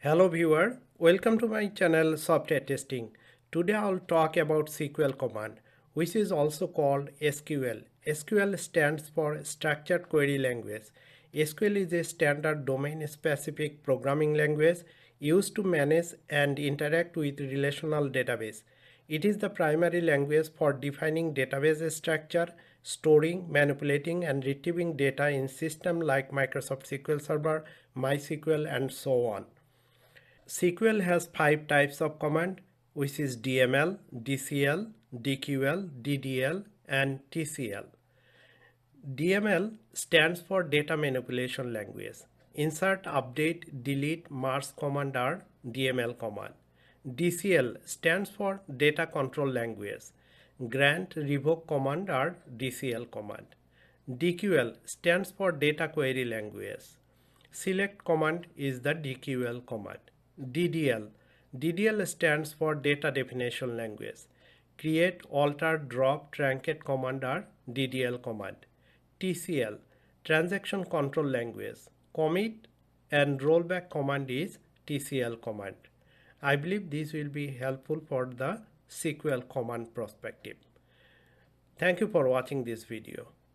Hello viewer, welcome to my channel Software Testing. Today I'll talk about SQL command, which is also called SQL. SQL stands for Structured Query Language. SQL is a standard domain-specific programming language used to manage and interact with relational database. It is the primary language for defining database structure, storing, manipulating, and retrieving data in systems like Microsoft SQL Server, MySQL, and so on. SQL has 5 types of command, which is DML, DCL, DQL, DDL, and TCL. DML stands for Data Manipulation Language. Insert, update, delete, merge command are DML command. DCL stands for Data Control Language. Grant, revoke command are DCL command. DQL stands for Data Query Language. Select command is the DQL command. DDL. DDL stands for Data Definition Language. Create, alter, drop, truncate command are DDL command. TCL. Transaction Control Language. Commit and rollback command is TCL command. I believe this will be helpful for the SQL command perspective. Thank you for watching this video.